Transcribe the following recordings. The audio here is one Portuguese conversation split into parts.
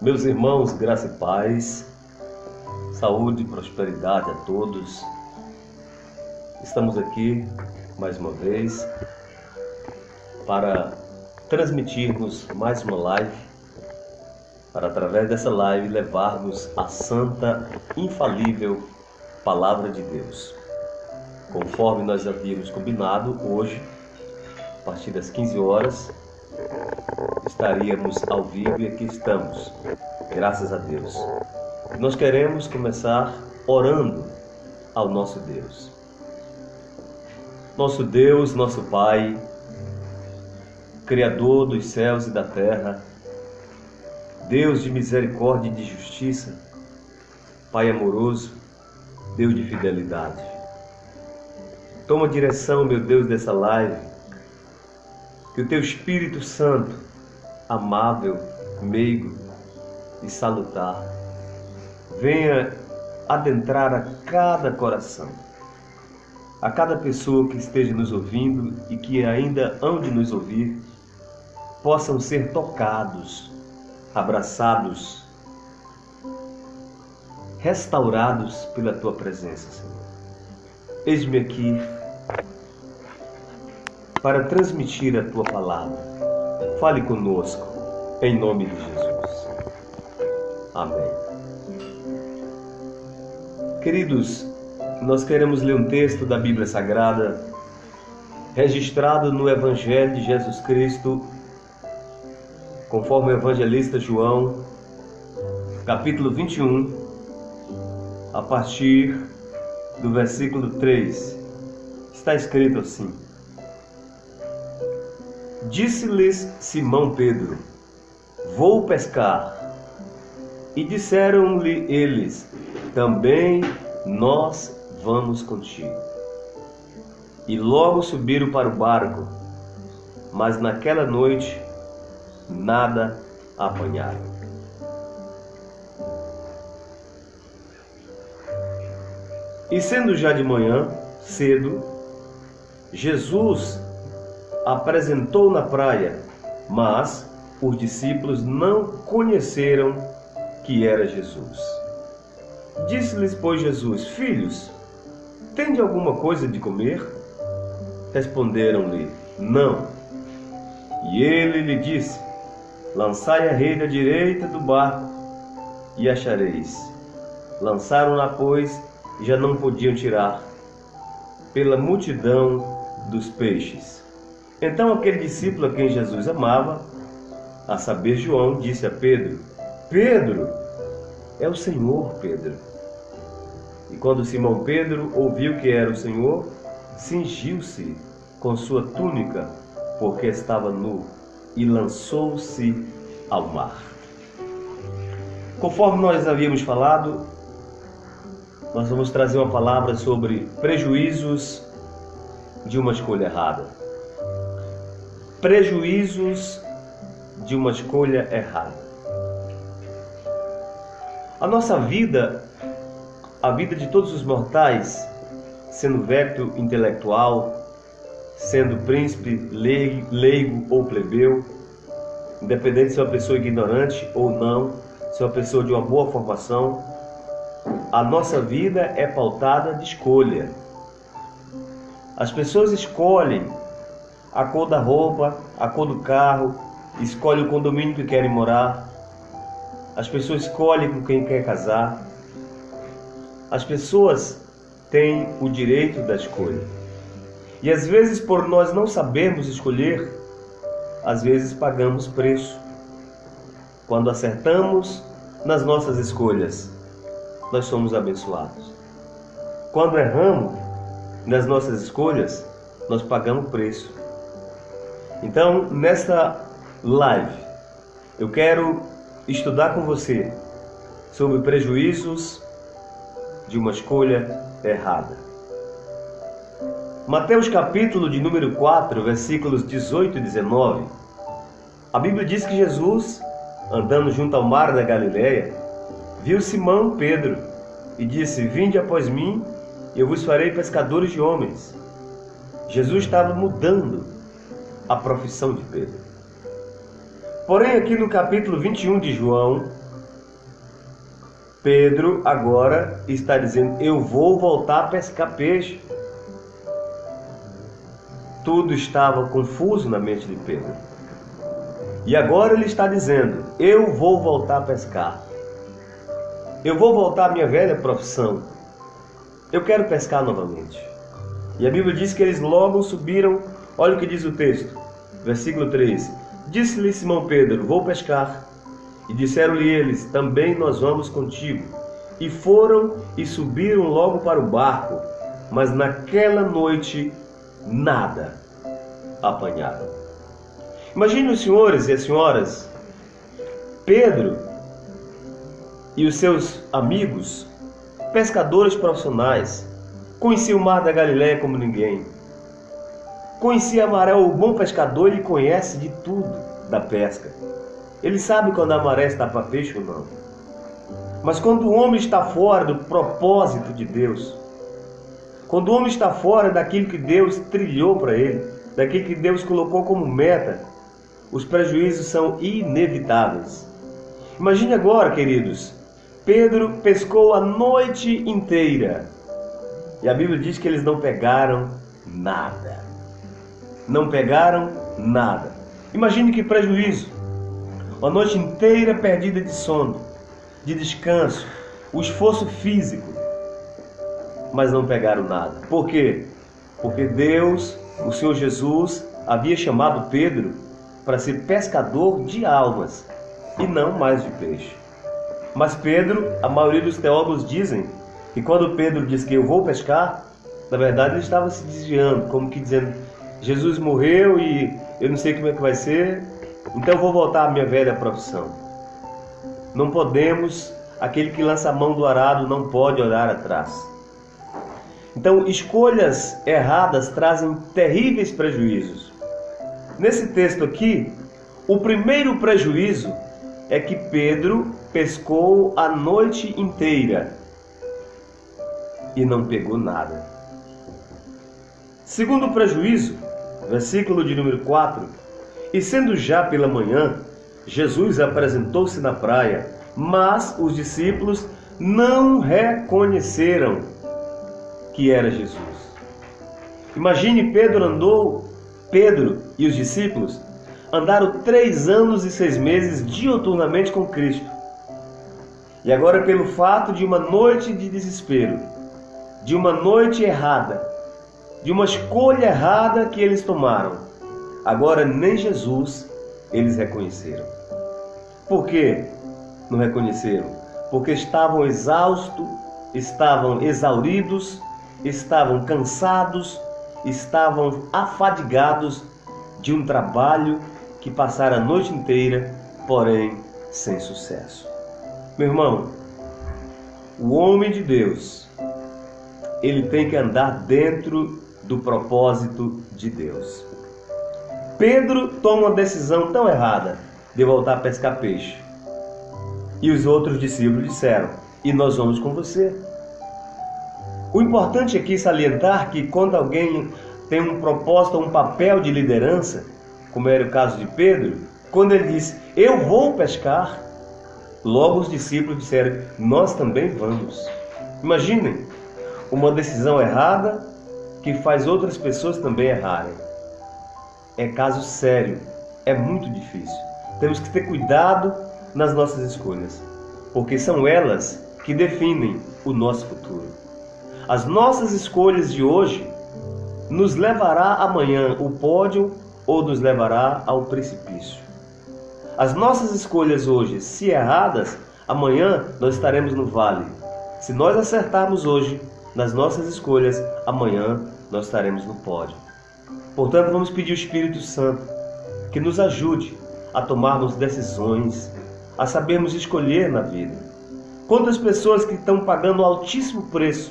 Meus irmãos, graça e paz, saúde e prosperidade a todos. Estamos aqui mais uma vez para transmitirmos mais uma live, para através dessa live levarmos a santa, infalível Palavra de Deus. Conforme nós havíamos combinado, hoje, a partir das 15 horas, estaríamos ao vivo e aqui estamos, graças a Deus. Nós queremos começar orando ao nosso Deus. Nosso Deus, nosso Pai, Criador dos céus e da terra, Deus de misericórdia e de justiça, Pai amoroso, Deus de fidelidade. Toma direção, meu Deus, dessa live, que o Teu Espírito Santo, amável, meigo e salutar, venha adentrar a cada coração, a cada pessoa que esteja nos ouvindo e que ainda hão de nos ouvir, possam ser tocados, abraçados, restaurados pela Tua presença, Senhor. Eis-me aqui para transmitir a Tua palavra. Fale conosco, em nome de Jesus. Amém. Queridos, nós queremos ler um texto da Bíblia Sagrada, registrado no Evangelho de Jesus Cristo, conforme o evangelista João, capítulo 21, a partir do versículo 3. Está escrito assim: Disse-lhes Simão Pedro: Vou pescar. E disseram-lhe eles: Também nós vamos contigo. E logo subiram para o barco, mas naquela noite nada apanharam. E sendo já de manhã, cedo, Jesus apresentou na praia, mas os discípulos não conheceram que era Jesus. Disse-lhes, pois, Jesus: Filhos, tende alguma coisa de comer? Responderam-lhe: Não. E ele lhe disse: Lançai a rede à direita do barco e achareis. Lançaram-na, pois, e já não podiam tirar, pela multidão dos peixes. Então aquele discípulo a quem Jesus amava, a saber João, disse a Pedro: Pedro, é o Senhor, Pedro. E quando Simão Pedro ouviu que era o Senhor, cingiu-se com sua túnica, porque estava nu, e lançou-se ao mar. Conforme nós havíamos falado, nós vamos trazer uma palavra sobre prejuízos de uma escolha errada. Prejuízos de uma escolha errada. A nossa vida, a vida de todos os mortais, sendo vecto intelectual, sendo príncipe, leigo ou plebeu, independente se é uma pessoa ignorante ou não, se é uma pessoa de uma boa formação, a nossa vida é pautada de escolha. As pessoas escolhem a cor da roupa, a cor do carro, escolhem o condomínio que querem morar. As pessoas escolhem com quem quer casar. As pessoas têm o direito da escolha. E às vezes, por nós não sabermos escolher, às vezes pagamos preço. Quando acertamos nas nossas escolhas, nós somos abençoados. Quando erramos nas nossas escolhas, nós pagamos preço. Então, nesta live, eu quero estudar com você sobre prejuízos de uma escolha errada. Mateus capítulo de número 4, versículos 18 e 19. A Bíblia diz que Jesus, andando junto ao mar da Galileia, viu Simão Pedro e disse: Vinde após mim, e eu vos farei pescadores de homens. Jesus estava mudando a profissão de Pedro. Porém, aqui no capítulo 21 de João, Pedro agora está dizendo: eu vou voltar a pescar peixe. Tudo estava confuso na mente de Pedro. E agora ele está dizendo: eu vou voltar a pescar. Eu vou voltar à minha velha profissão. Eu quero pescar novamente. E a Bíblia diz que eles logo subiram. Olha o que diz o texto, versículo 3. Disse-lhe Simão Pedro: vou pescar. E disseram-lhe eles: também nós vamos contigo. E foram e subiram logo para o barco, mas naquela noite nada apanharam. Imagine os senhores e as senhoras, Pedro e os seus amigos, pescadores profissionais, conhecia o mar da Galileia como ninguém. Conhecia a maré, o bom pescador, ele conhece de tudo da pesca. Ele sabe quando a maré está para peixe ou não. Mas quando o homem está fora do propósito de Deus, quando o homem está fora daquilo que Deus trilhou para ele, daquilo que Deus colocou como meta, os prejuízos são inevitáveis. Imagine agora, queridos, Pedro pescou a noite inteira e a Bíblia diz que eles não pegaram nada. Não pegaram nada. Imagine que prejuízo. Uma noite inteira perdida de sono, de descanso, o esforço físico, mas não pegaram nada. Por quê? Porque Deus, o Senhor Jesus, havia chamado Pedro para ser pescador de almas e não mais de peixe. Mas Pedro, a maioria dos teólogos dizem que quando Pedro diz que eu vou pescar, na verdade ele estava se desviando, como que dizendo: Jesus morreu e eu não sei como é que vai ser, então eu vou voltar à minha velha profissão. Não podemos, aquele que lança a mão do arado não pode olhar atrás. Então, escolhas erradas trazem terríveis prejuízos. Nesse texto aqui, o primeiro prejuízo é que Pedro pescou a noite inteira e não pegou nada. Segundo prejuízo, versículo de número 4, e sendo já pela manhã, Jesus apresentou-se na praia, mas os discípulos não reconheceram que era Jesus. Imagine, Pedro e os discípulos andaram 3 anos e 6 meses diuturnamente com Cristo. E agora, pelo fato de uma noite de desespero, de uma noite errada, de uma escolha errada que eles tomaram, agora nem Jesus eles reconheceram. Por que não reconheceram? Porque estavam exaustos, estavam exauridos, estavam cansados, estavam afadigados de um trabalho que passaram a noite inteira, porém sem sucesso. Meu irmão, o homem de Deus, ele tem que andar dentro do propósito de Deus. Pedro toma uma decisão tão errada de voltar a pescar peixe. E os outros discípulos disseram: e nós vamos com você. O importante aqui é salientar que quando alguém tem um propósito, um papel de liderança, como era o caso de Pedro, quando ele disse: eu vou pescar, logo os discípulos disseram: nós também vamos. Imaginem, uma decisão errada que faz outras pessoas também errarem. É caso sério, é muito difícil. Temos que ter cuidado nas nossas escolhas, porque são elas que definem o nosso futuro. As nossas escolhas de hoje nos levará amanhã ao pódio ou nos levará ao precipício. As nossas escolhas hoje, se erradas, amanhã nós estaremos no vale. Se nós acertarmos hoje nas nossas escolhas, amanhã nós estaremos no pódio. Portanto, vamos pedir ao Espírito Santo que nos ajude a tomarmos decisões, a sabermos escolher na vida. Quantas pessoas que estão pagando altíssimo preço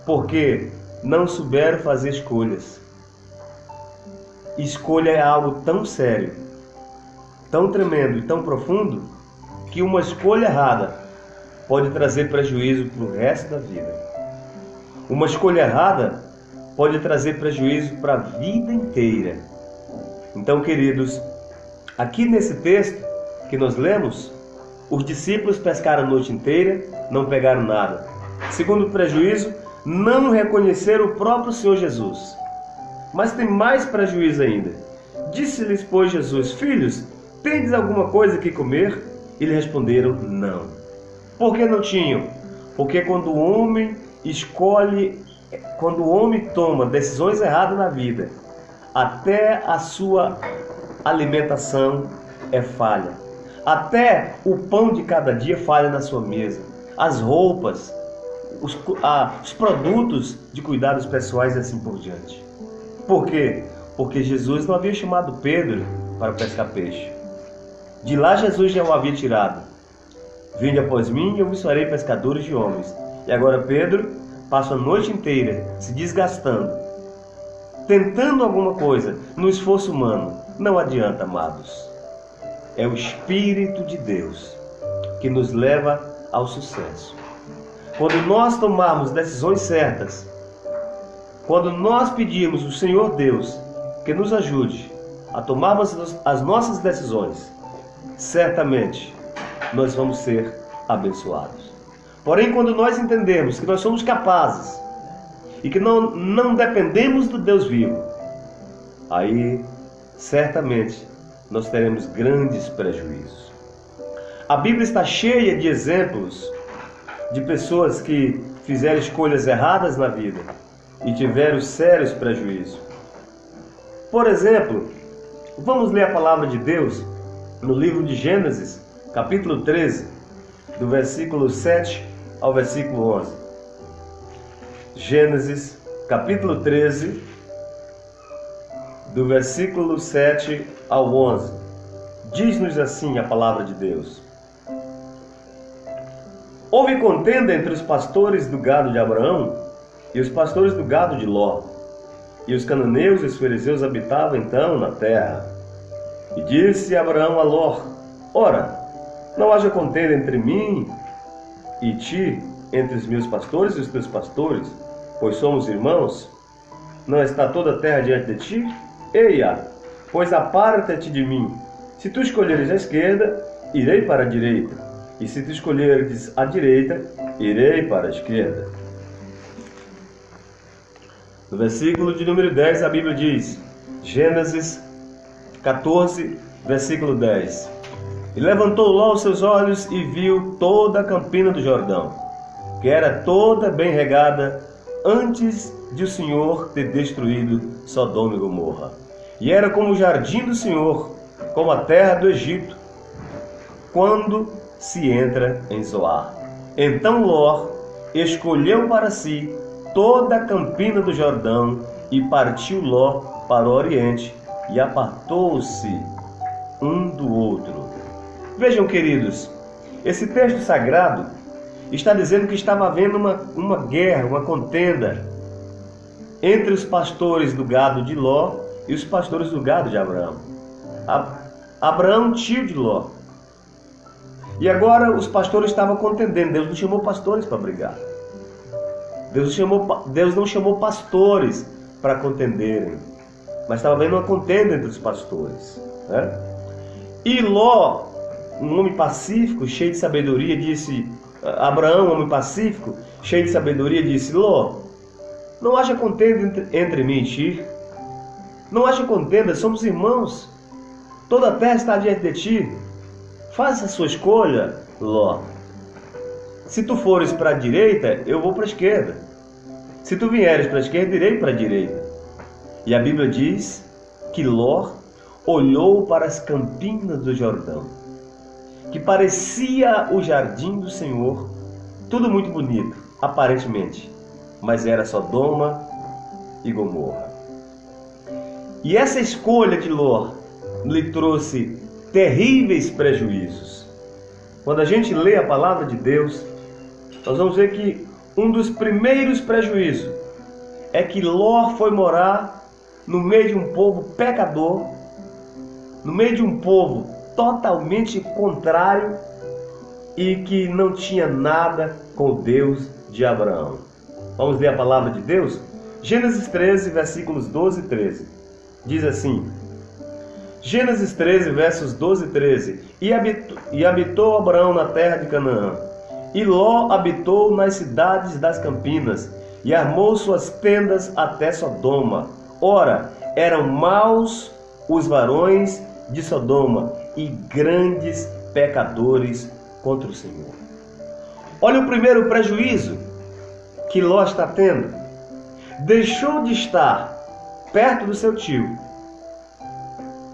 porque não souberam fazer escolhas. Escolha é algo tão sério, tão tremendo e tão profundo, que uma escolha errada pode trazer prejuízo para o resto da vida. Uma escolha errada pode trazer prejuízo para a vida inteira. Então, queridos, aqui nesse texto que nós lemos, Os discípulos pescaram a noite inteira, não pegaram nada. Segundo prejuízo, não reconheceram o próprio Senhor Jesus. Mas tem mais prejuízo ainda. Disse-lhes, pois, Jesus: filhos, tendes alguma coisa que comer? E lhe responderam: não. Por que não tinham? Porque quando o homem toma decisões erradas na vida, até a sua alimentação é falha. Até o pão de cada dia falha na sua mesa. As roupas, os produtos de cuidados pessoais e assim por diante. Por quê? Porque Jesus não havia chamado Pedro para pescar peixe. De lá Jesus já o havia tirado. Vinde após mim e eu vos farei pescadores de homens. E agora Pedro passa a noite inteira se desgastando, tentando alguma coisa no esforço humano. Não adianta, amados. É o Espírito de Deus que nos leva ao sucesso. Quando nós tomarmos decisões certas, quando nós pedirmos ao Senhor Deus que nos ajude a tomarmos as nossas decisões, certamente nós vamos ser abençoados. Porém, quando nós entendermos que nós somos capazes e que não dependemos do Deus vivo, aí certamente nós teremos grandes prejuízos. A Bíblia está cheia de exemplos de pessoas que fizeram escolhas erradas na vida e tiveram sérios prejuízos. Por exemplo, vamos ler a palavra de Deus no livro de Gênesis, capítulo 13, do versículo 7 ao versículo 11. Gênesis, capítulo 13, do versículo 7 ao 11. Diz-nos assim a palavra de Deus: houve contenda entre os pastores do gado de Abraão e os pastores do gado de Ló. E os cananeus e os fariseus habitavam então na terra. E disse Abraão a Ló: ora, não haja contenda entre mim e ti, entre os meus pastores e os teus pastores, pois somos irmãos? Não está toda a terra diante de ti? Eia, pois aparta-te de mim. Se tu escolheres a esquerda, irei para a direita. E se tu escolheres a direita, irei para a esquerda. No versículo de número 10, a Bíblia diz, Gênesis 14, versículo 10. E levantou Ló os seus olhos e viu toda a campina do Jordão, que era toda bem regada, antes de o Senhor ter destruído Sodoma e Gomorra. E era como o jardim do Senhor, como a terra do Egito, quando se entra em Zoar. Então Ló escolheu para si toda a campina do Jordão e partiu Ló para o oriente e apartou-se um do outro. Vejam, queridos, esse texto sagrado está dizendo que estava havendo uma guerra, uma contenda entre os pastores do gado de Ló e os pastores do gado de Abraão. Abraão, tio de Ló. E agora os pastores estavam contendendo. Deus não chamou pastores para brigar. Deus não chamou pastores para contenderem. Mas estava havendo uma contenda entre os pastores, né? E Ló, um homem pacífico, cheio de sabedoria, disse... Abraão, um homem pacífico, cheio de sabedoria, disse: Ló, não haja contenda entre mim e ti. Não haja contenda, somos irmãos. Toda a terra está diante de ti. Faça a sua escolha, Ló. Se tu fores para a direita, eu vou para a esquerda. Se tu vieres para a esquerda, irei para a direita. E a Bíblia diz que Ló olhou para as campinas do Jordão, que parecia o jardim do Senhor, tudo muito bonito, aparentemente, mas era Sodoma e Gomorra. E essa escolha de Ló lhe trouxe terríveis prejuízos. Quando a gente lê a palavra de Deus, nós vamos ver que um dos primeiros prejuízos é que Ló foi morar no meio de um povo pecador, no meio de um povo totalmente contrário e que não tinha nada com o Deus de Abraão. Vamos ler a palavra de Deus? Gênesis 13, versículos 12 e 13. Diz assim: Gênesis 13, versos 12 e 13. E habitou Abraão na terra de Canaã. E Ló habitou nas cidades das campinas, e armou suas tendas até Sodoma. Ora, eram maus os varões de Sodoma, e grandes pecadores contra o Senhor. Olha o primeiro prejuízo que Ló está tendo. Deixou de estar perto do seu tio,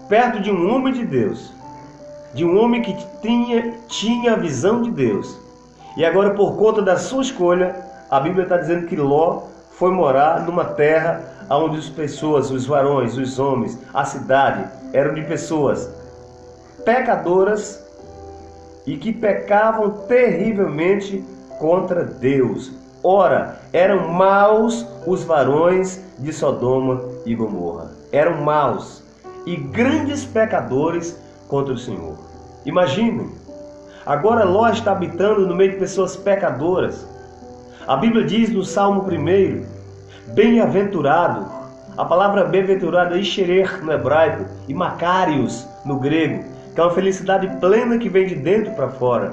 perto de um homem de Deus, de um homem que tinha a visão de Deus. E agora, por conta da sua escolha, a Bíblia está dizendo que Ló foi morar numa terra onde as pessoas, os varões, os homens, a cidade, eram de pessoas pecadoras e que pecavam terrivelmente contra Deus. Ora, eram maus os varões de Sodoma e Gomorra. Eram maus e grandes pecadores contra o Senhor. Imaginem, agora Ló está habitando no meio de pessoas pecadoras. A Bíblia diz no Salmo 1, bem-aventurado. A palavra bem-aventurado é Isherer no hebraico e Macarios no grego, que é uma felicidade plena que vem de dentro para fora.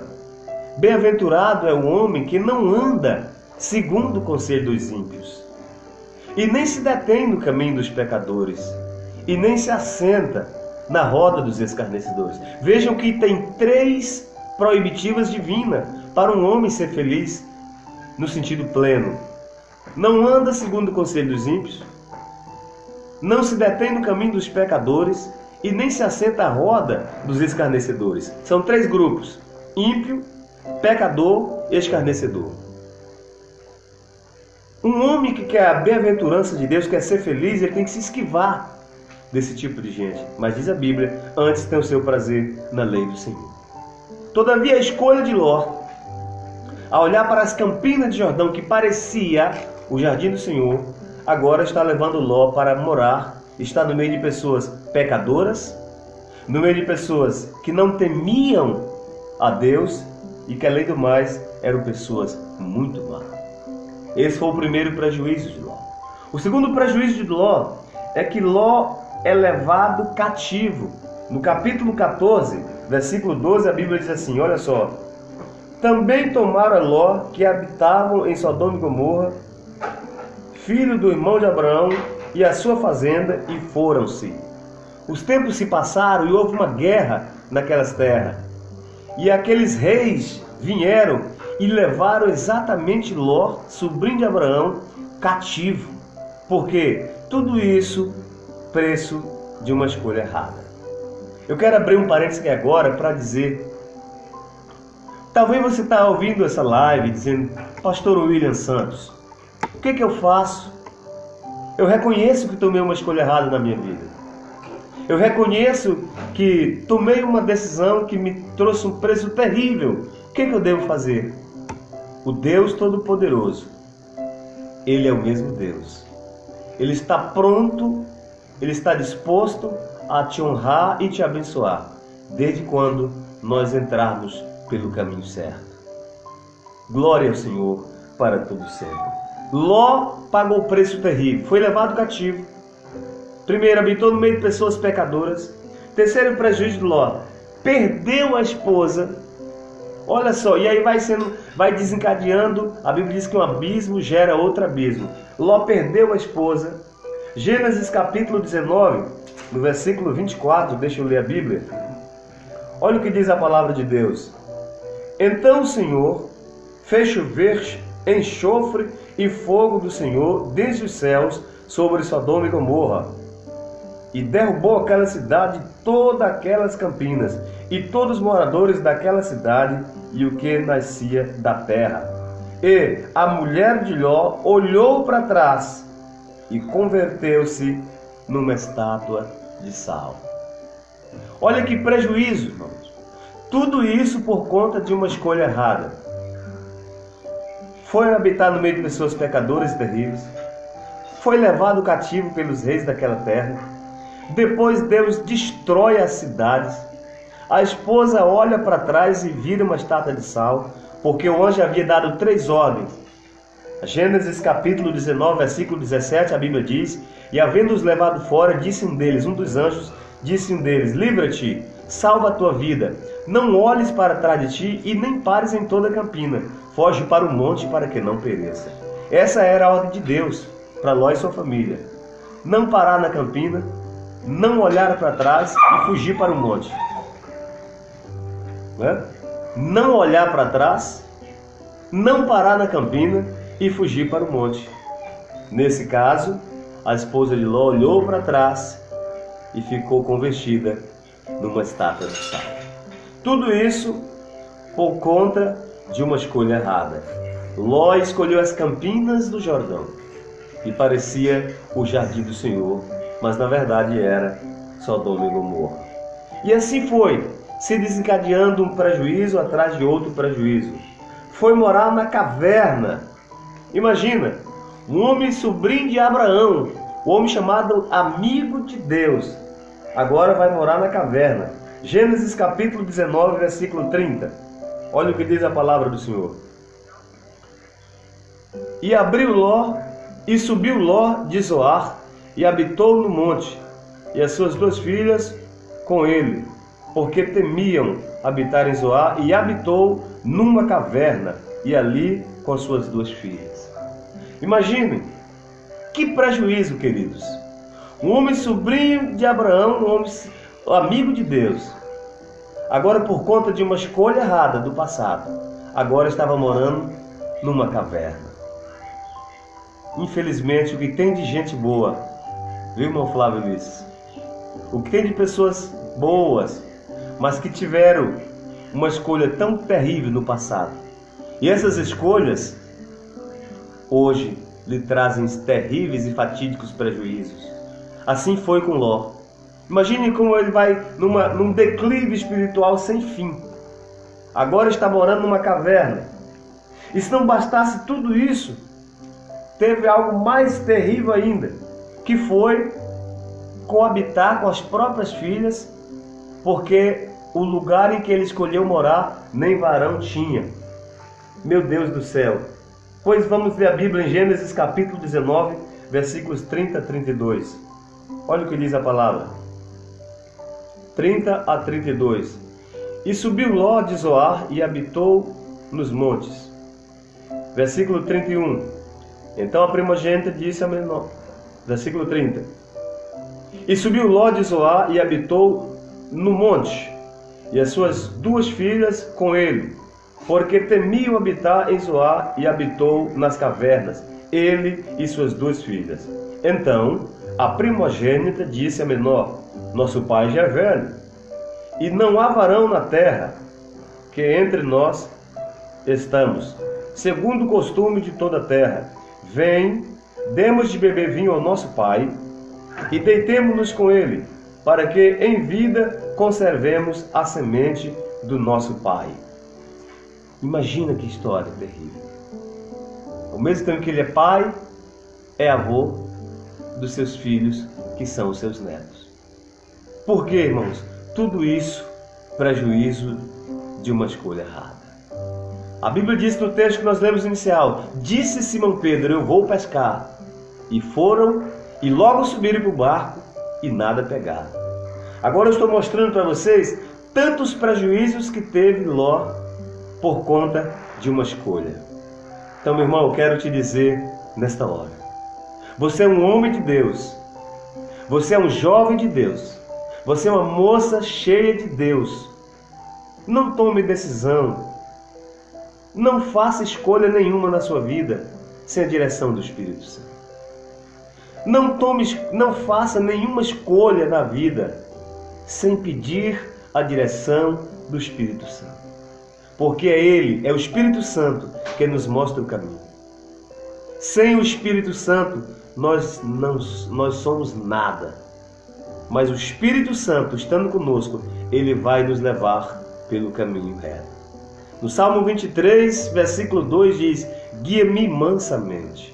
Bem-aventurado é o homem que não anda segundo o conselho dos ímpios, e nem se detém no caminho dos pecadores, e nem se assenta na roda dos escarnecedores. Vejam que tem 3 proibitivas divinas para um homem ser feliz no sentido pleno. Não anda segundo o conselho dos ímpios, não se detém no caminho dos pecadores e nem se assenta à roda dos escarnecedores. São 3 grupos: ímpio, pecador e escarnecedor. Um homem que quer a bem-aventurança de Deus, quer ser feliz, ele tem que se esquivar desse tipo de gente. Mas diz a Bíblia, antes tem o seu prazer na lei do Senhor. Todavia a escolha de Ló, a olhar para as campinas de Jordão, que parecia o jardim do Senhor, agora está levando Ló para morar, está no meio de pessoas pecadoras, no meio de pessoas que não temiam a Deus e que, além do mais, eram pessoas muito más. Esse foi o primeiro prejuízo de Ló. O segundo prejuízo de Ló é que Ló é levado cativo. No capítulo 14, versículo 12, a Bíblia diz assim, olha só: também tomaram Ló, que habitavam em Sodoma e Gomorra, filho do irmão de Abraão, e a sua fazenda, e foram-se. Os tempos se passaram e houve uma guerra naquelas terras. E aqueles reis vieram e levaram exatamente Ló, sobrinho de Abraão, cativo. Porque tudo isso, preço de uma escolha errada. Eu quero abrir um parênteses aqui agora para dizer, talvez você está ouvindo essa live dizendo, pastor William Santos, o que eu faço? Eu reconheço que tomei uma escolha errada na minha vida. Eu reconheço que tomei uma decisão que me trouxe um preço terrível. O que eu devo fazer? O Deus Todo-Poderoso, Ele é o mesmo Deus. Ele está pronto, Ele está disposto a te honrar e te abençoar, desde quando nós entrarmos pelo caminho certo. Glória ao Senhor para todo sempre. Ló pagou o preço terrível, foi levado cativo. Primeiro, habitou no meio de pessoas pecadoras. Terceiro prejuízo de Ló, perdeu a esposa. Olha só, e aí vai desencadeando. A Bíblia diz que um abismo gera outro abismo. Ló perdeu a esposa. Gênesis capítulo 19, no versículo 24, deixa eu ler a Bíblia. Olha o que diz a palavra de Deus. Então o Senhor fez chover enxofre e fogo do Senhor desde os céus sobre Sodoma e Gomorra, e derrubou aquela cidade todas aquelas campinas, e todos os moradores daquela cidade, e o que nascia da terra. E a mulher de Ló olhou para trás, e converteu-se numa estátua de sal. Olha que prejuízo, irmãos. Tudo isso por conta de uma escolha errada. Foi habitar no meio de pessoas pecadoras e terríveis. Foi levado cativo pelos reis daquela terra. Depois Deus destrói as cidades. A esposa olha para trás e vira uma estátua de sal, porque o anjo havia dado 3 ordens. Gênesis capítulo 19, versículo 17, a Bíblia diz: e havendo-os levado fora, disse um deles, um dos anjos, disse um deles: livra-te, salva a tua vida. Não olhes para trás de ti e nem pares em toda a campina. Foge para o monte para que não pereça. Essa era a ordem de Deus para Ló e sua família. Não parar na campina, não olhar para trás e fugir para o monte. Não olhar para trás, não parar na campina e fugir para o monte. Nesse caso, a esposa de Ló olhou para trás e ficou convertida numa estátua de sal. Tudo isso por conta de uma escolha errada. Ló escolheu as campinas do Jordão e parecia o jardim do Senhor, mas na verdade era Sodoma e Gomorra. E assim foi, se desencadeando um prejuízo atrás de outro prejuízo. Foi morar na caverna. Imagina, um homem sobrinho de Abraão, um homem chamado amigo de Deus, agora vai morar na caverna. Gênesis capítulo 19, versículo 30. Olha o que diz a palavra do Senhor. E abriu Ló, e subiu Ló de Zoar, e habitou no monte, e as suas duas filhas com ele, porque temiam habitar em Zoar, e habitou numa caverna, e ali com as suas duas filhas. Imaginem, que prejuízo, queridos. Um homem sobrinho de Abraão, um homem amigo de Deus, agora por conta de uma escolha errada do passado, agora estava morando numa caverna. Infelizmente, o que tem de gente boa, viu, irmão Flávio Luiz? O que tem de pessoas boas, mas que tiveram uma escolha tão terrível no passado. E essas escolhas, hoje, lhe trazem terríveis e fatídicos prejuízos. Assim foi com Ló. Imagine como ele vai num declive espiritual sem fim. Agora está morando numa caverna. E se não bastasse tudo isso, teve algo mais terrível ainda, que foi coabitar com as próprias filhas, porque o lugar em que ele escolheu morar nem varão tinha. Meu Deus do céu! Pois vamos ver a Bíblia em Gênesis capítulo 19, versículos 30 a 32. Olha o que diz a palavra. 30 a 32. E subiu Ló de Zoar e habitou nos montes. Versículo 31. Então a primogênita disse a menor. Versículo 30. E subiu Ló de Zoar e habitou no monte, e as suas duas filhas com ele, porque temiam habitar em Zoar, e habitou nas cavernas, ele e suas duas filhas. Então a primogênita disse a menor: nosso pai já é velho, e não há varão na terra, que entre nós estamos, segundo o costume de toda a terra. Vem, demos de beber vinho ao nosso pai, e deitemo-nos com ele, para que em vida conservemos a semente do nosso pai. Imagina que história terrível. Ao mesmo tempo que ele é pai, é avô dos seus filhos, que são os seus netos. Por quê, irmãos? Tudo isso prejuízo de uma escolha errada. A Bíblia diz no texto que nós lemos inicial: disse Simão Pedro, eu vou pescar. E foram, e logo subiram para o barco, e nada pegaram. Agora eu estou mostrando para vocês tantos prejuízos que teve Ló por conta de uma escolha. Então, meu irmão, eu quero te dizer nesta hora: você é um homem de Deus, você é um jovem de Deus, você é uma moça cheia de Deus. Não tome decisão, não faça escolha nenhuma na sua vida sem a direção do Espírito Santo. Não faça nenhuma escolha na vida sem pedir a direção do Espírito Santo. Porque é Ele, é o Espírito Santo que nos mostra o caminho. Sem o Espírito Santo, nós somos nada. Mas o Espírito Santo, estando conosco, Ele vai nos levar pelo caminho reto. No Salmo 23, versículo 2 diz: guia-me mansamente.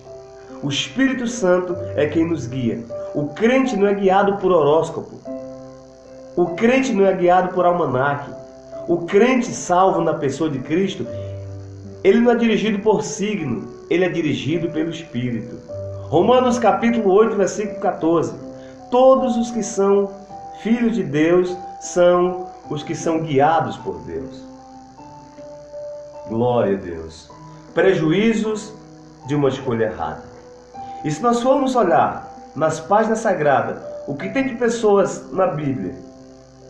O Espírito Santo é quem nos guia. O crente não é guiado por horóscopo. O crente não é guiado por almanaque. O crente salvo na pessoa de Cristo, ele não é dirigido por signo, ele é dirigido pelo Espírito. Romanos capítulo 8, versículo 14. Todos os que são Filhos de Deus são os que são guiados por Deus. Glória a Deus. Prejuízos de uma escolha errada. E se nós formos olhar nas páginas sagradas, o que tem de pessoas na Bíblia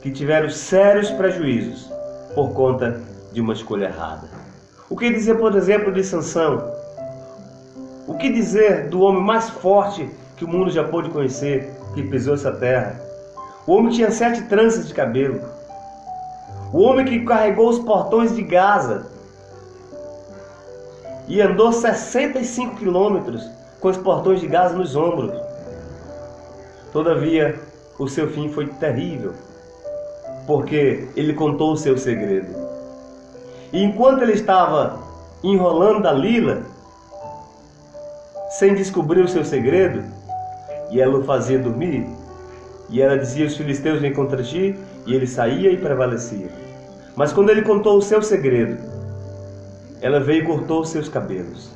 que tiveram sérios prejuízos por conta de uma escolha errada. O que dizer, por exemplo, de Sansão? O que dizer do homem mais forte que o mundo já pôde conhecer, que pisou essa terra? O homem tinha 7 tranças de cabelo. O homem que carregou os portões de Gaza e andou 65 quilômetros com os portões de Gaza nos ombros. Todavia, o seu fim foi terrível, porque ele contou o seu segredo. E enquanto ele estava enrolando Dalila, sem descobrir o seu segredo, e ela o fazia dormir, e ela dizia: os filisteus vêm contra ti, e ele saía e prevalecia. Mas quando ele contou o seu segredo, ela veio e cortou os seus cabelos.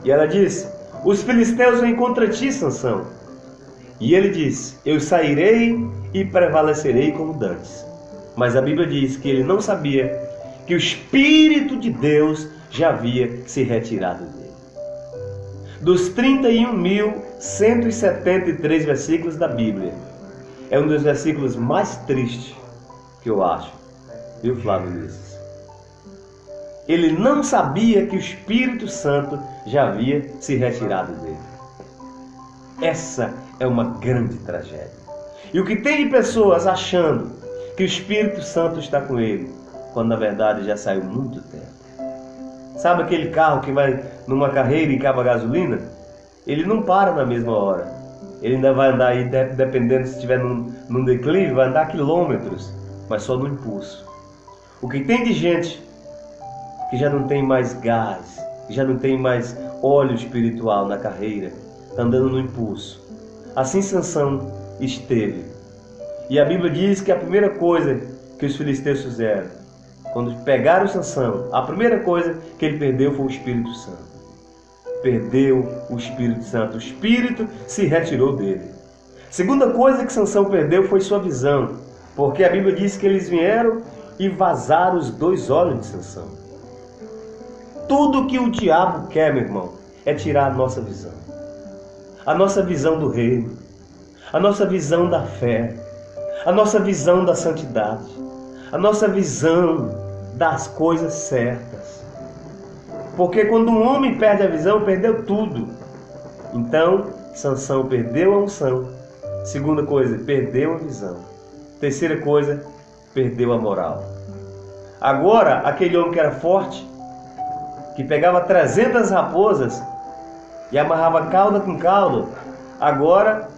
E ela disse: os filisteus vêm contra ti, Sansão. E ele disse: eu sairei e prevalecerei como dantes. Mas a Bíblia diz que ele não sabia que o Espírito de Deus já havia se retirado dele. Dos 31.173 versículos da Bíblia, é um dos versículos mais tristes que eu acho. Viu, Flávio Luiz? Ele não sabia que o Espírito Santo já havia se retirado dele. Essa é uma grande tragédia. E o que tem de pessoas achando que o Espírito Santo está com ele, quando na verdade já saiu muito tempo. Sabe aquele carro que vai numa carreira e acaba a gasolina? Ele não para na mesma hora. Ele ainda vai andar aí, dependendo se estiver num declive, vai andar quilômetros, mas só no impulso. O que tem de gente que já não tem mais gás, que já não tem mais óleo espiritual na carreira, está andando no impulso. Assim Sansão esteve. E a Bíblia diz que a primeira coisa que os filisteus fizeram, quando pegaram Sansão, a primeira coisa que ele perdeu foi o Espírito Santo. Perdeu o Espírito Santo. O Espírito se retirou dele. Segunda coisa que Sansão perdeu foi sua visão, porque a Bíblia diz que eles vieram e vazaram os 2 olhos de Sansão. Tudo que o diabo quer, meu irmão, é tirar a nossa visão. A nossa visão do reino, a nossa visão da fé, a nossa visão da santidade, a nossa visão das coisas certas. Porque quando um homem perde a visão, perdeu tudo. Então, Sansão perdeu a unção. Segunda coisa, perdeu a visão. Terceira coisa, perdeu a moral. Agora, aquele homem que era forte, que pegava 300 raposas e amarrava cauda com cauda, agora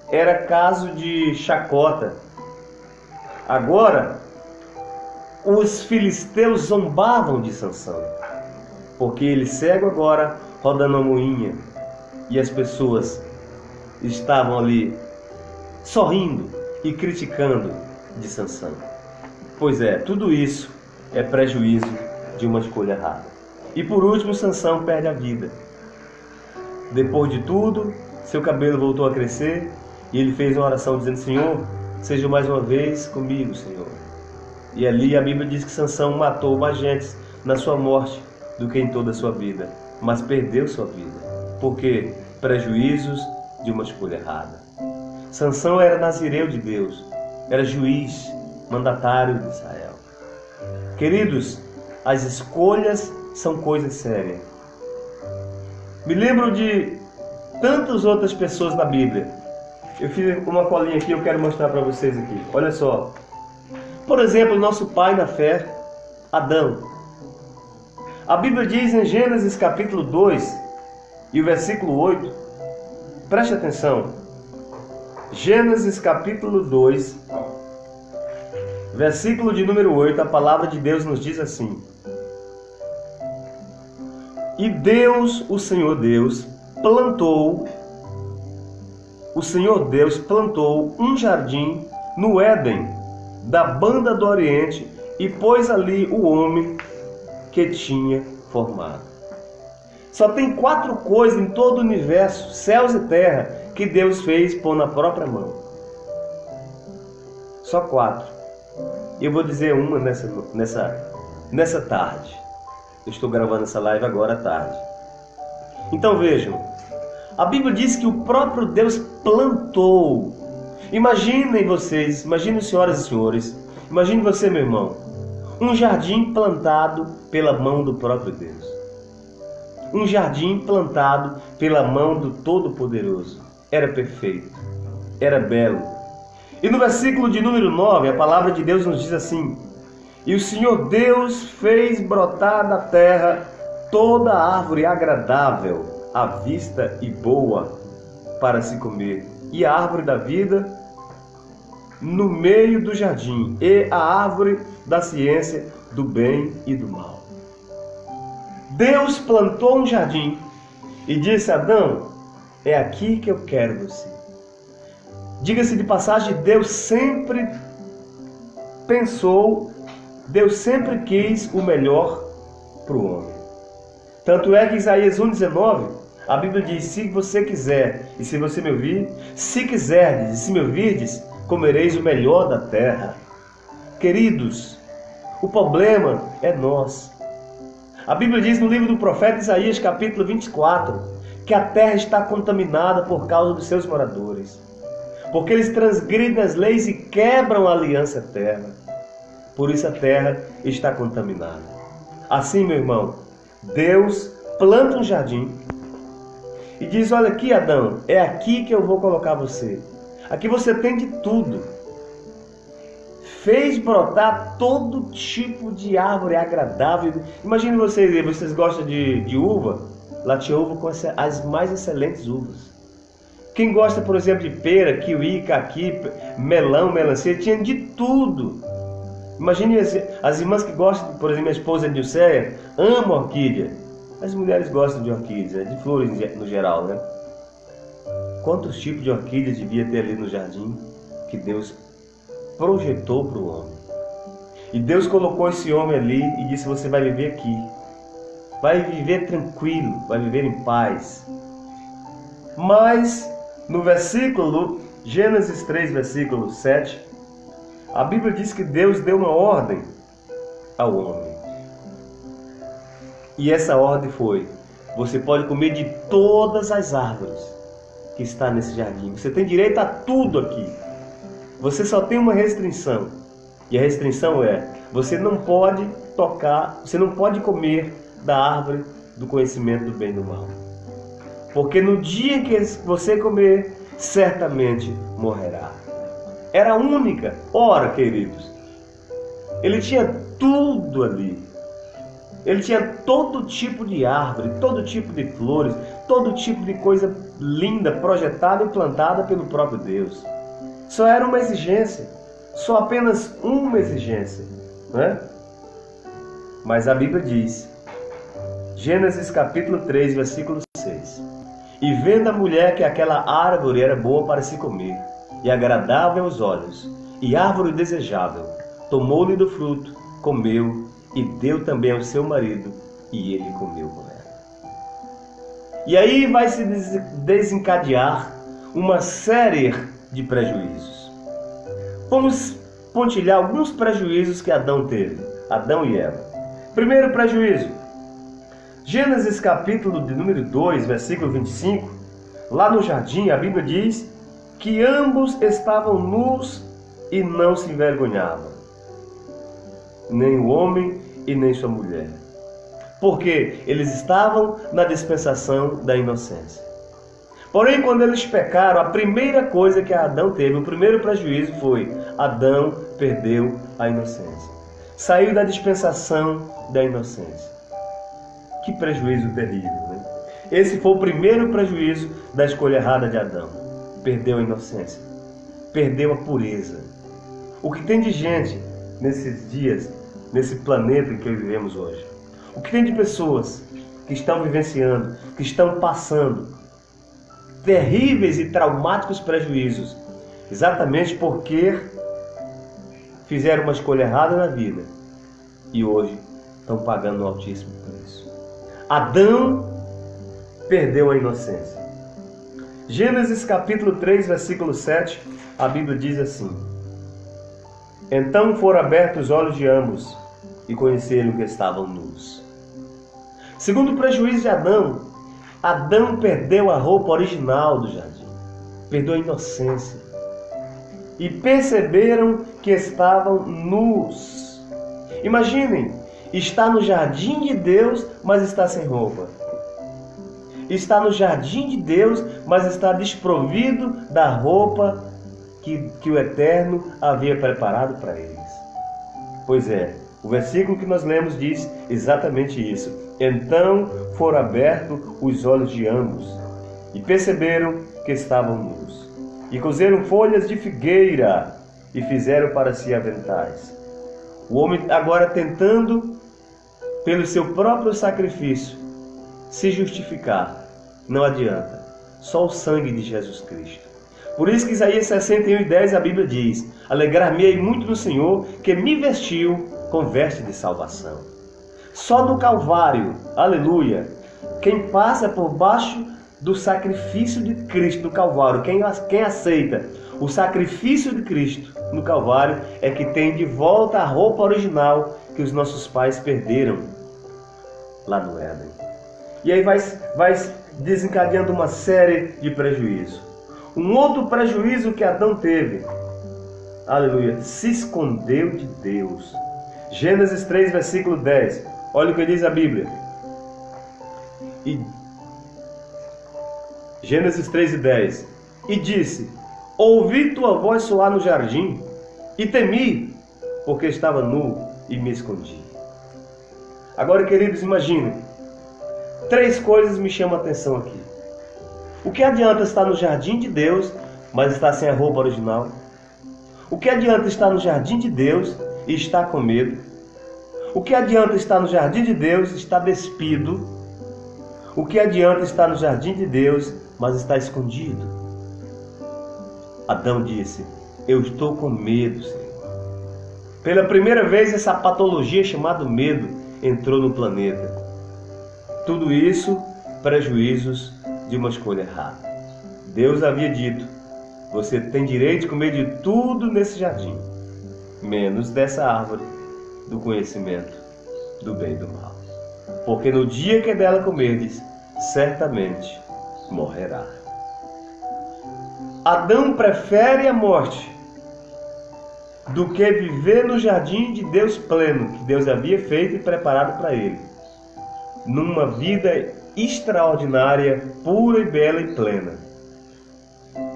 era caso de chacota. Agora, os filisteus zombavam de Sansão, porque ele cego agora, rodando a moinha, e as pessoas estavam ali sorrindo e criticando de Sansão. Pois é, tudo isso é prejuízo de uma escolha errada. E por último, Sansão perde a vida. Depois de tudo, seu cabelo voltou a crescer e ele fez uma oração dizendo: Senhor, seja mais uma vez comigo, Senhor. E ali a Bíblia diz que Sansão matou mais gente na sua morte do que em toda a sua vida, mas perdeu sua vida. Por quê? Prejuízos de uma escolha errada. Sansão era nazireu de Deus, era juiz, mandatário de Israel. Queridos, as escolhas são coisas sérias. Me lembro de tantas outras pessoas na Bíblia. Eu fiz uma colinha aqui, eu quero mostrar para vocês aqui. Olha só. Por exemplo, nosso pai na fé, Adão. A Bíblia diz em Gênesis capítulo 2 e o versículo 8. Preste atenção. Gênesis capítulo 2, versículo de número 8, a palavra de Deus nos diz assim: E Deus, o Senhor Deus plantou um jardim no Éden, da banda do Oriente, e pôs ali o homem que tinha formado. Só tem 4 coisas em todo o universo, céus e terra, que Deus fez por na própria mão. Só 4. Eu vou dizer uma nessa tarde. Eu estou gravando essa live agora à tarde. Então vejam, a Bíblia diz que o próprio Deus plantou. Imaginem vocês, imaginem senhoras e senhores, imagine você, meu irmão, um jardim plantado pela mão do próprio Deus. Um jardim plantado pela mão do Todo-Poderoso. Era perfeito, era belo. E no versículo de número 9, a palavra de Deus nos diz assim: e o Senhor Deus fez brotar da terra toda árvore agradável à vista e boa para se comer, e a árvore da vida no meio do jardim, e a árvore da ciência do bem e do mal. Deus plantou um jardim e disse a Adão: é aqui que eu quero você. Diga-se de passagem, Deus sempre pensou, Deus sempre quis o melhor para o homem. Tanto é que Isaías 1,19, a Bíblia diz: se você quiser, e se você me ouvir, se quiserdes, e se me ouvirdes, comereis o melhor da terra. Queridos, o problema é nós. A Bíblia diz no livro do profeta Isaías, capítulo 24, que a terra está contaminada por causa dos seus moradores, porque eles transgridem as leis e quebram a aliança eterna. Por isso a terra está contaminada. Assim, meu irmão, Deus planta um jardim e diz: olha aqui, Adão, é aqui que eu vou colocar você. Aqui você tem de tudo. Fez brotar todo tipo de árvore agradável. Imagine vocês gostam de uva? Lá tinha uva com as mais excelentes uvas. Quem gosta, por exemplo, de pera, kiwi, caqui, melão, melancia, tinha de tudo. Imagine as irmãs que gostam, por exemplo, minha esposa Nilceia ama orquídea. As mulheres gostam de orquídeas, de flores no geral, né? Quantos tipos de orquídeas devia ter ali no jardim que Deus projetou para o homem? E Deus colocou esse homem ali e disse: você vai viver aqui. Vai viver tranquilo, vai viver em paz. Mas no versículo, Gênesis 3, versículo 7, a Bíblia diz que Deus deu uma ordem ao homem. E essa ordem foi: você pode comer de todas as árvores que está nesse jardim. Você tem direito a tudo aqui. Você só tem uma restrição. E a restrição é: você não pode tocar, você não pode comer da árvore do conhecimento do bem e do mal. Porque no dia que você comer, certamente morrerá. Era única. Ora, queridos, ele tinha tudo ali. Ele tinha todo tipo de árvore, todo tipo de flores, todo tipo de coisa linda, projetada e plantada pelo próprio Deus. Só era uma exigência, só apenas uma exigência, né? Mas a Bíblia diz, Gênesis capítulo 3, versículo 6, e vendo a mulher que aquela árvore era boa para se comer, e agradável aos olhos, e árvore desejável, tomou-lhe do fruto, comeu, e deu também ao seu marido, e ele comeu com ela. E aí vai se desencadear uma série de prejuízos. Vamos pontilhar alguns prejuízos que Adão teve, Adão e Eva. Primeiro prejuízo, Gênesis capítulo de número 2, versículo 25, lá no jardim a Bíblia diz que ambos estavam nus e não se envergonhavam, nem o homem e nem sua mulher, porque eles estavam na dispensação da inocência. Porém, quando eles pecaram, a primeira coisa que Adão teve, o primeiro prejuízo foi: Adão perdeu a inocência. Saiu da dispensação da inocência. Que prejuízo terrível, né? Esse foi o primeiro prejuízo da escolha errada de Adão. Perdeu a inocência, perdeu a pureza. O que tem de gente nesses dias, nesse planeta em que vivemos hoje? O que tem de pessoas que estão vivenciando, que estão passando terríveis e traumáticos prejuízos, exatamente porque fizeram uma escolha errada na vida e hoje estão pagando um altíssimo preço. Adão perdeu a inocência. Gênesis capítulo 3, versículo 7, a Bíblia diz assim: Então foram abertos os olhos de ambos e conheceram que estavam nus. Segundo o prejuízo de Adão, Adão perdeu a roupa original do jardim, perdeu a inocência e perceberam que estavam nus. Imaginem, está no jardim de Deus, mas está sem roupa. Está no jardim de Deus, mas está desprovido da roupa que o Eterno havia preparado para eles. Pois é, o versículo que nós lemos diz exatamente isso. Então foram abertos os olhos de ambos e perceberam que estavam nus. E cozeram folhas de figueira e fizeram para si aventais. O homem agora tentando, pelo seu próprio sacrifício, se justificar. Não adianta. Só o sangue de Jesus Cristo. Por isso que Isaías 61:10 a Bíblia diz: alegrar-me-ei muito no Senhor, que me vestiu com veste de salvação. Só no Calvário, aleluia, quem passa por baixo do sacrifício de Cristo no Calvário, quem aceita o sacrifício de Cristo no Calvário, é que tem de volta a roupa original que os nossos pais perderam lá no Éden. E aí vai desencadeando uma série de prejuízos. Um outro prejuízo que Adão teve, aleluia, se escondeu de Deus. Gênesis 3, versículo 10. Olha o que diz a Bíblia. Gênesis 3:10. E disse: ouvi tua voz soar no jardim, e temi, porque estava nu e me escondi. Agora, queridos, imaginem. 3 coisas me chamam a atenção aqui. O que adianta estar no jardim de Deus, mas estar sem a roupa original? O que adianta estar no jardim de Deus e estar com medo? O que adianta estar no jardim de Deus e estar despido? O que adianta estar no jardim de Deus, mas estar escondido? Adão disse: eu estou com medo, Senhor. Pela primeira vez, essa patologia chamada medo entrou no planeta. Tudo isso, prejuízos de uma escolha errada. Deus havia dito: você tem direito de comer de tudo nesse jardim, menos dessa árvore do conhecimento do bem e do mal. Porque no dia que dela comerdes, certamente morrerá. Adão prefere a morte do que viver no jardim de Deus pleno, que Deus havia feito e preparado para ele, numa vida extraordinária, pura e bela e plena.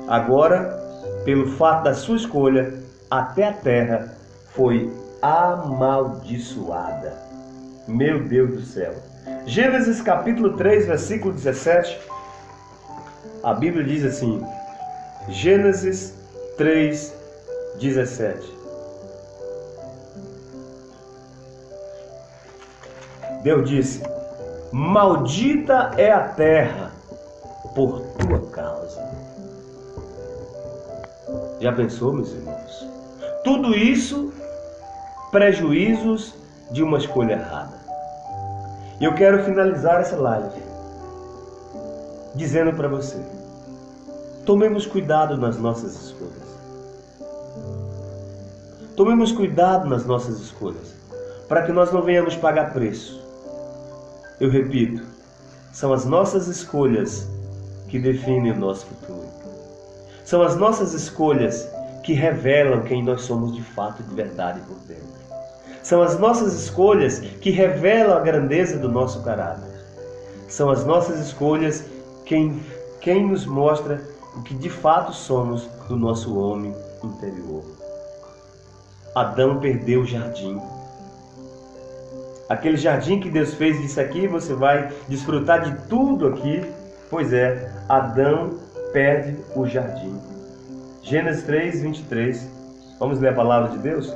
Agora, pelo fato da sua escolha, até a terra foi amaldiçoada. Meu Deus do céu. Gênesis capítulo 3, versículo 17. A Bíblia diz assim. Gênesis 3, 17. Deus disse: maldita é a terra por tua causa. Já pensou, meus irmãos? Tudo isso, prejuízos de uma escolha errada. E eu quero finalizar essa live dizendo para você: tomemos cuidado nas nossas escolhas. Tomemos cuidado nas nossas escolhas, para que nós não venhamos pagar preço. Eu repito, são as nossas escolhas que definem o nosso futuro. São as nossas escolhas que revelam quem nós somos de fato e de verdade por dentro. São as nossas escolhas que revelam a grandeza do nosso caráter. São as nossas escolhas quem nos mostra o que de fato somos do nosso homem interior. Adão perdeu o jardim. Aquele jardim que Deus fez, disse aqui, você vai desfrutar de tudo aqui. Pois é, Adão perde o jardim. Gênesis 3, 23. Vamos ler a palavra de Deus?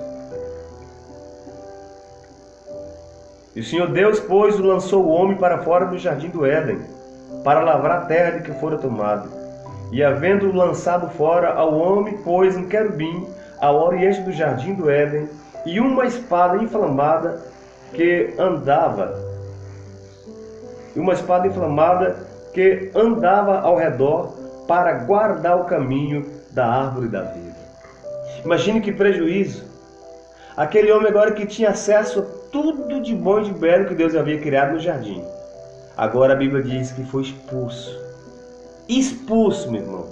E o Senhor Deus, pois, lançou o homem para fora do jardim do Éden, para lavrar a terra de que fora tomado. E havendo-o lançado fora, ao homem pôs um querubim ao oriente do jardim do Éden, e uma espada inflamada que andava ao redor para guardar o caminho da árvore da vida. Imagine que prejuízo Aquele homem agora que tinha acesso a tudo de bom e de belo que Deus havia criado no jardim. Agora a Bíblia diz que foi expulso. Expulso, meu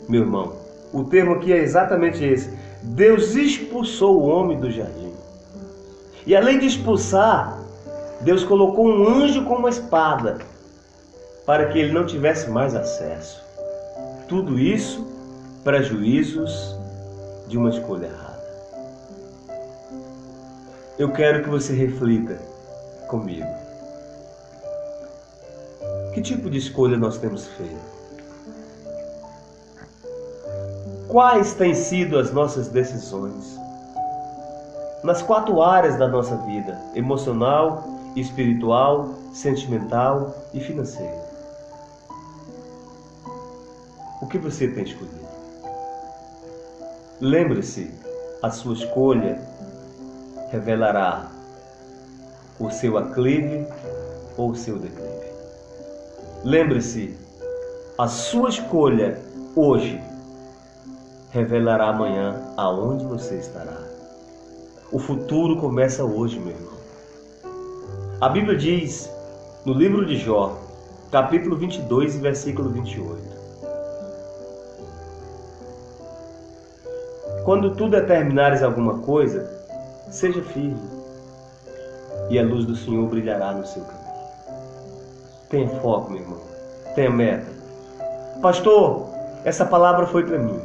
irmão. O termo aqui é exatamente esse. Deus expulsou o homem do jardim. E além de expulsar, Deus colocou um anjo com uma espada para que ele não tivesse mais acesso. Tudo isso para juízos de uma escolha errada. Eu quero que você reflita comigo. Que tipo de escolha nós temos feito? Quais têm sido as nossas decisões? Nas 4 áreas da nossa vida: emocional, espiritual, sentimental e financeira. O que você tem escolhido? Lembre-se, a sua escolha revelará o seu aclive ou o seu declive. Lembre-se, a sua escolha hoje revelará amanhã aonde você estará. O futuro começa hoje, meu irmão. A Bíblia diz, no livro de Jó, capítulo 22 e versículo 28. Quando tu determinares alguma coisa, seja firme, e a luz do Senhor brilhará no seu caminho. Tenha foco, meu irmão. Tenha meta. Pastor, essa palavra foi para mim.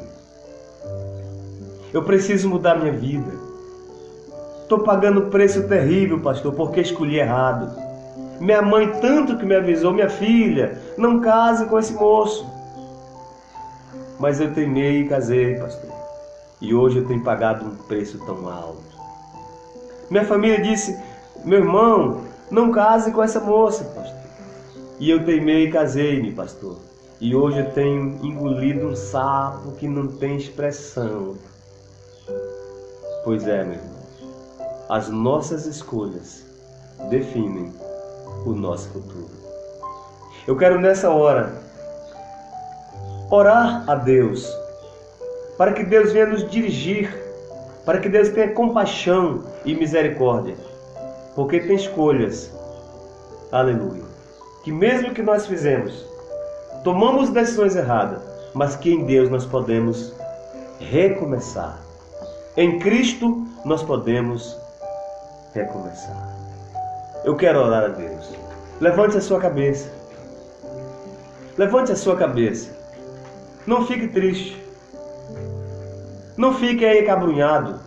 Eu preciso mudar minha vida. Estou pagando preço terrível, pastor, porque escolhi errado. Minha mãe tanto que me avisou: minha filha, não case com esse moço. Mas eu teimei e casei, pastor. E hoje eu tenho pagado um preço tão alto. Minha família disse: meu irmão, não case com essa moça, pastor. E eu teimei e casei-me, pastor. E hoje eu tenho engolido um sapo que não tem expressão. Pois é, meu irmão. As nossas escolhas definem o nosso futuro. Eu quero nessa hora orar a Deus, para que Deus venha nos dirigir, para que Deus tenha compaixão e misericórdia, porque tem escolhas, aleluia, que mesmo que nós fizemos, tomamos decisões erradas, mas que em Deus nós podemos recomeçar. Em Cristo nós podemos recomeçar. Eu quero orar a Deus. Levante a sua cabeça. Levante a sua cabeça. Não fique triste. Não fique aí cabrunhado.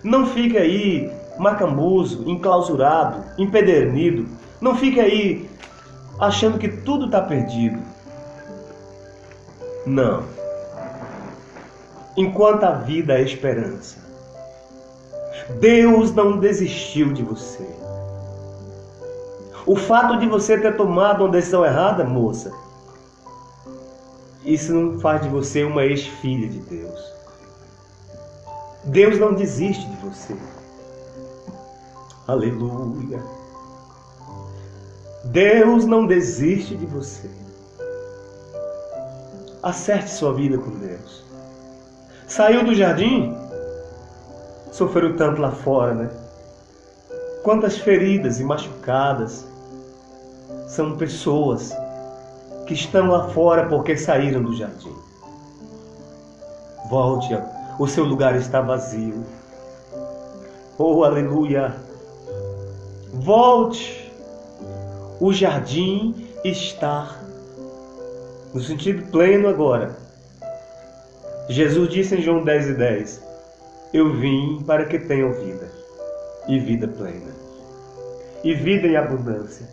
Não fique aí macambuzo, enclausurado, empedernido. Não fique aí achando que tudo está perdido. Não. Enquanto a vida é esperança, Deus não desistiu de você. O fato de você ter tomado uma decisão errada, moça, isso não faz de você uma ex-filha de Deus. Deus não desiste de você. Aleluia. Deus não desiste de você. Acerte sua vida com Deus. Saiu do jardim? Sofreu tanto lá fora, né? Quantas feridas e machucadas são pessoas que estão lá fora porque saíram do jardim. Volte, o seu lugar está vazio. Oh, aleluia! Volte, o jardim está no sentido pleno agora. Jesus disse em João 10:10, eu vim para que tenham vida, e vida plena, e vida em abundância.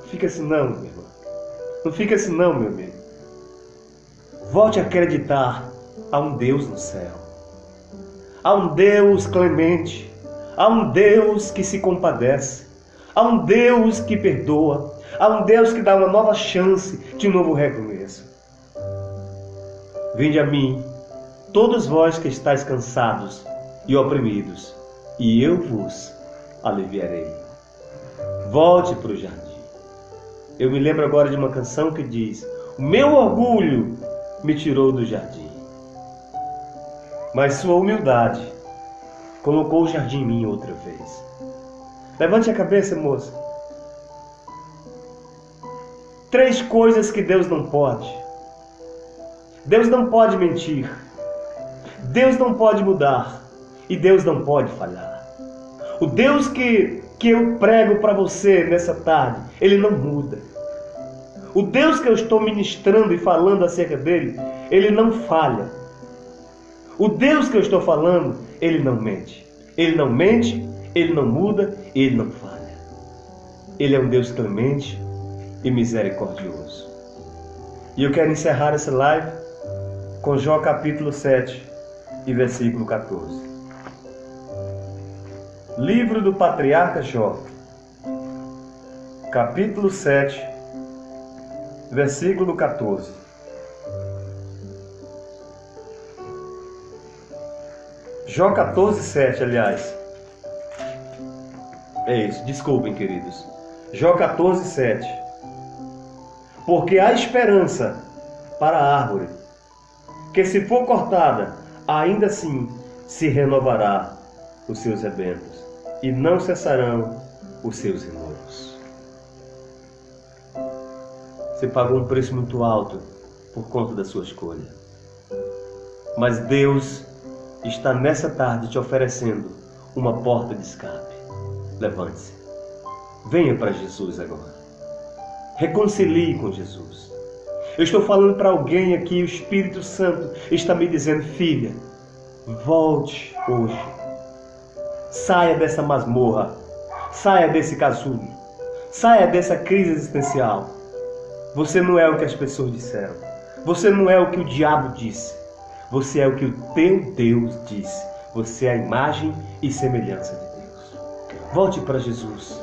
Fica assim não, meu irmão. Não fica assim não, meu amigo. Volte a acreditar a um Deus no céu. Há um Deus clemente. Há um Deus que se compadece. Há um Deus que perdoa. Há um Deus que dá uma nova chance de um novo recomeço. Vinde a mim, todos vós que estáis cansados e oprimidos, e eu vos aliviarei. Volte para o jardim. Eu me lembro agora de uma canção que diz: o meu orgulho me tirou do jardim, mas sua humildade colocou o jardim em mim outra vez. Levante a cabeça, moça. 3 coisas que Deus não pode. Deus não pode mentir. Deus não pode mudar. E Deus não pode falhar. O Deus que eu prego para você nessa tarde, Ele não muda. O Deus que eu estou ministrando e falando acerca dele, Ele não falha. O Deus que eu estou falando, Ele não mente. Ele não mente, Ele não muda, Ele não falha. Ele é um Deus clemente e misericordioso. E eu quero encerrar essa live com Jó capítulo 7 e versículo 14. Livro do patriarca Jó, capítulo 7, versículo 14. Jó 14, 7, aliás. É isso, desculpem, queridos. Jó 14, 7. Porque há esperança para a árvore, que se for cortada, ainda assim se renovará os seus rebentos, e não cessarão os seus renovos. Você pagou um preço muito alto por conta da sua escolha. Mas Deus está nessa tarde te oferecendo uma porta de escape. Levante-se. Venha para Jesus agora. Reconcilie com Jesus. Eu estou falando para alguém aqui, o Espírito Santo está me dizendo: filha, volte hoje. Saia dessa masmorra. Saia desse casulo. Saia dessa crise existencial. Você não é o que as pessoas disseram. Você não é o que o diabo disse. Você é o que o teu Deus disse. Você é a imagem e semelhança de Deus. Volte para Jesus.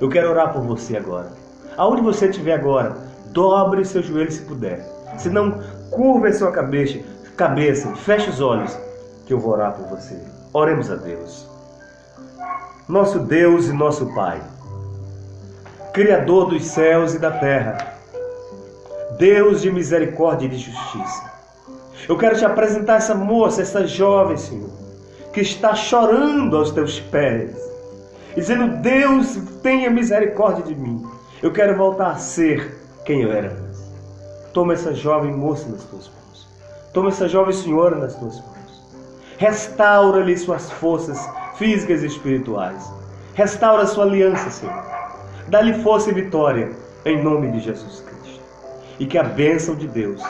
Eu quero orar por você agora. Aonde você estiver agora, dobre seu joelho se puder. Se não, curva a sua cabeça, feche os olhos, que eu vou orar por você. Oremos a Deus. Nosso Deus e nosso Pai, Criador dos céus e da terra, Deus de misericórdia e de justiça, eu quero te apresentar essa moça, essa jovem, Senhor, que está chorando aos teus pés, dizendo: Deus, tenha misericórdia de mim. Eu quero voltar a ser quem eu era antes. Toma essa jovem moça nas tuas mãos. Toma essa jovem senhora nas tuas mãos. Restaura-lhe suas forças físicas e espirituais. Restaura a sua aliança, Senhor. Dá-lhe força e vitória, em nome de Jesus Cristo. E que a bênção de Deus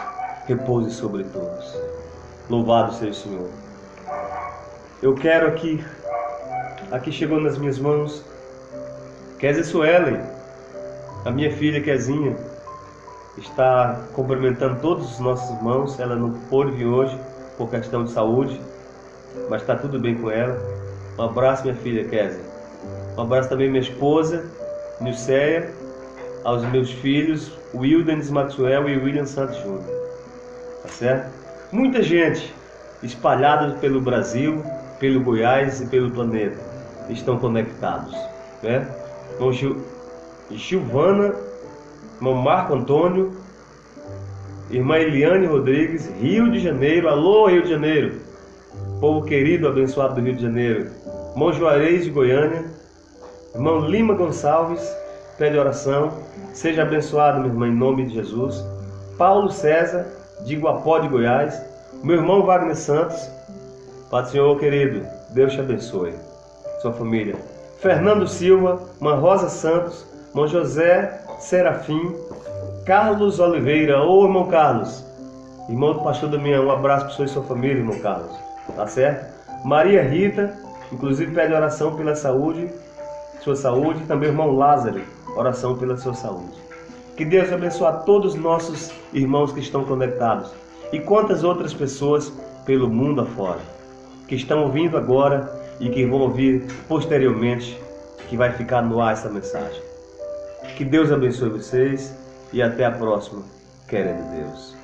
repouse sobre todos. Louvado seja o Senhor. Eu quero aqui chegou nas minhas mãos, Kézia Suelen, a minha filha Kezinha, está cumprimentando todos os nossos irmãos. Ela não pôde vir hoje por questão de saúde, mas está tudo bem com ela. Um abraço, minha filha Kézia. Um abraço também minha esposa, Nilceia, aos meus filhos, Wildenis Maxwell e William Santos Júnior. Tá certo? Muita gente espalhada pelo Brasil, pelo Goiás e pelo planeta estão conectados, né? Irmão Gilvana, irmão Marco Antônio, irmã Eliane Rodrigues, Rio de Janeiro. Alô, Rio de Janeiro, povo querido, abençoado do Rio de Janeiro. Irmão Juarez de Goiânia, irmão Lima Gonçalves, pede oração. Seja abençoado, meu irmão, em nome de Jesus. Paulo César, de Iguapó de Goiás. Meu irmão Wagner Santos, Pai do Senhor, querido, Deus te abençoe, sua família. Fernando Silva, irmã Rosa Santos, irmão José Serafim, Carlos Oliveira, ô irmão Carlos, irmão do pastor Damião, um abraço para você e sua família, irmão Carlos, tá certo? Maria Rita, inclusive pede oração pela saúde, sua saúde, e também o irmão Lázaro, oração pela sua saúde. Que Deus abençoe a todos os nossos irmãos que estão conectados e quantas outras pessoas pelo mundo afora, que estão ouvindo agora e que vão ouvir posteriormente, que vai ficar no ar essa mensagem. Que Deus abençoe vocês e até a próxima, querendo Deus.